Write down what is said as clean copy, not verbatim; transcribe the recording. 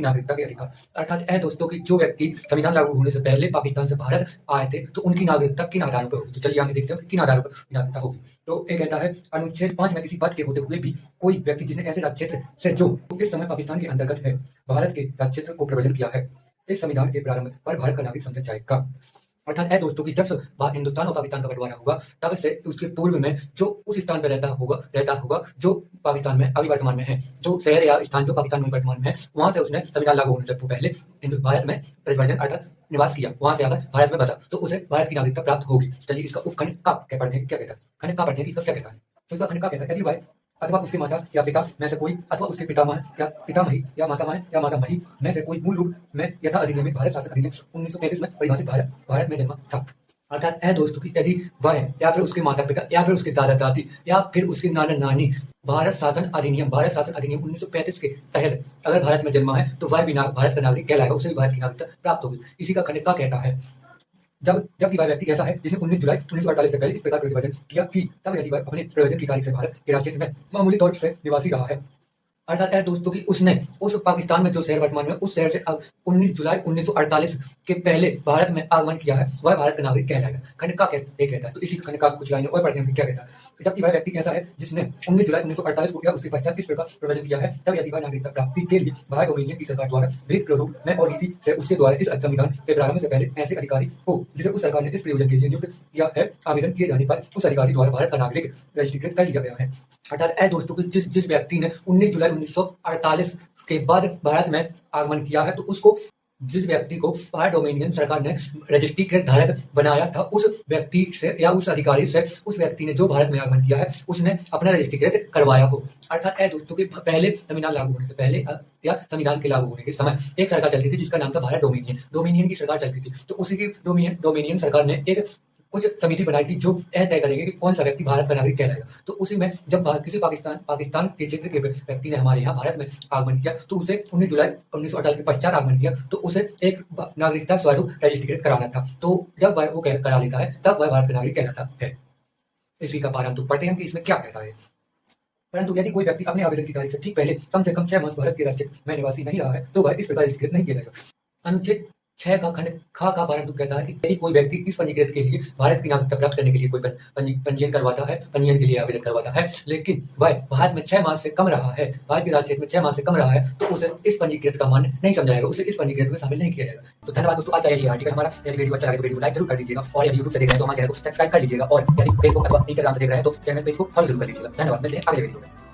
की नागरिकता के अधिकार। अर्थात ऐ दोस्तों कि जो व्यक्ति संविधान लागू होने से पहले पाकिस्तान से भारत आए थे तो उनकी नागरिकता किन आधारों पर होगी। तो चलिए आगे देखते हैं किन आधारों पर नागरिकता होगी। तो ये कहता है अनुच्छेद 5 में किसी पद के होते हुए भी कोई व्यक्ति जिसने ऐसे राज्य क्षेत्र से जो इस समय पाकिस्तान के अंतर्गत है भारत के राज्य क्षेत्र को प्रबंधन किया है इस संविधान के प्रारंभ पर भारत का नागरिक समझा जाएगा। अर्थात है दोस्तों कि जब से हिंदुस्तान और पाकिस्तान का बंटवारा हुआ तब से उसके पूर्व में जो उस स्थान पर रहता होगा जो पाकिस्तान में अभी वर्तमान में है, जो शहर या स्थान जो पाकिस्तान में वर्तमान में है, वहां से उसने संविधान लागू होने से पहले भारत में परिवर्तन अर्थात निवास किया, वहां से आकर भारत में बसा तो उसे भारत की नागरिकता प्राप्त होगी। चलिए इसका उपखंड का क्या पढ़ते हैं, क्या कहता है खंड का पढ़ते हैं, इसका क्या कहता है। तो इसका खंड का कहता है यदि भाई अथवा उसके माता या पिता में से कोई अथवा उसके पितामह या पितामही या मातामह या मातामही में से कोई मूल रूप में यथा अधिनियमित भारत शासक अधिनियम 1933 में परिभाषित भारत में जन्मा था। अर्थात है दोस्तों कि यदि वह या फिर उसके माता पिता या फिर उसके दादा दादी या फिर उसके नाना नानी भारत शासन अधिनियम 1935 के तहत अगर भारत में जन्मा है तो वह भी भारत का नागरिक कहलाएगा, उसे भी भारत की नागरिकता प्राप्त होगी। इसी का खंड का कहता है जबकि वह व्यक्ति ऐसा है जिसने 19 जुलाई 1948 से पहले इस प्रकार प्रतिबद्धन किया कि तब यदि वह अपने प्रयोजन की तारीख से भारत के राज्य में मामूली तौर से निवासी रहा है। अर्थात है दोस्तों कि उसने उस पाकिस्तान में जो शहर वर्तमान में उस शहर से अब 19 जुलाई 1948 के पहले भारत में आगमन किया है वह भारत का नागरिक कहलाएगा। खंड का कहता है। तो इसी खंड का कुछ लाइनें और पढ़ते हैं क्या कहता है। जबकि वह व्यक्ति ऐसा है जिसने 19 जुलाई 1948 को या उसके पश्चात इस प्रकार प्रवर्तन किया है तब यदि वह नागरिकता प्राप्ति के लिए भारत डोमिनियन की सरकार द्वारा भेद प्रारूप में और नीति से उसके द्वारा इस संविधान के प्रारंभ से पहले ऐसे अधिकारी हो जिसे उस सरकार ने इस प्रयोजन के लिए नियुक्त किया है, आवेदन किए जाने पर उस अधिकारी द्वारा भारत का नागरिक रजिस्ट्रेट कर लिया गया है। अर्थात ऐ दोस्तों कि जिस व्यक्ति ने 19 जुलाई 1948 के बाद भारत में आगमन किया है तो उसको जिस व्यक्ति को भारत डोमिनियन सरकार ने रजिस्ट्री के धारक बनाया था उस व्यक्ति से या उस अधिकारी से उस व्यक्ति ने जो भारत में आगमन किया है उसने अपना रजिस्ट्रीकृत करवाया हो। अर्थात दोस्तों के पहले संविधान लागू होने से पहले या संविधान के लागू होने के समय एक सरकार चलती थी जिसका नाम था भारत डोमिनियन की सरकार चलती थी। तो उसी की डोमिनियन सरकार ने एक कुछ समिति बनाई थी जो यह तय करेंगे कि कौन सा व्यक्ति भारत का नागरिक कहलाएगा। तो उसी में जब किसी पाकिस्तान के क्षेत्र के व्यक्ति ने हमारे यहाँ भारत में आगमन किया तो उसे 19 जुलाई 1948 के पश्चात आगमन किया तो उसे एक नागरिकता स्वरूप रजिस्ट्रेट कराना था। तो जब वह वो करा लेता है तब वह भारत का नागरिक कहलाता है। इसी का पालन तो पढ़ते हैं कि इसमें क्या कहता है। परंतु यदि कोई व्यक्ति अपने आवेदन की तारीख से ठीक पहले कम से कम 6 मास भारत के राज्य में निवासी नहीं रहा है तो वह इस प्रकार रजिस्ट्रेट नहीं किया जाएगा। अनुच्छेद 6 का खंड खा का परंतु कहता है कि यदि कोई व्यक्ति इस पंजीकृत के लिए भारत की नागरिकता प्राप्त करने के लिए कोई पंजीयन करवाता है, पंजीयन के लिए आवेदन करवाता है, लेकिन वह भारत में 6 मास से कम रहा है, भारत के राज्य क्षेत्र में 6 मास से कम रहा है तो उसे इस पंजीकृत का मान्य नहीं समझाएगा, उसे इस पंजीकृत में शामिल नहीं किया जाएगा। तो धन्यवाद दोस्तों, आज ये आर्टिकल हमारा। यदि वीडियो अच्छा लगे तो वीडियो को लाइक जरूर कर दीजिएगा और यदि यूट्यूब से देख रहे हैं तो हमारे चैनल को सब्सक्राइब कर लीजिएगा और यदि फेसबुक अथवा इंस्टाग्राम से देख रहे हैं तो चैनल पेज को फॉलो जरूर कर लीजिएगा। धन्यवाद, मिलते हैं अगले वीडियो में।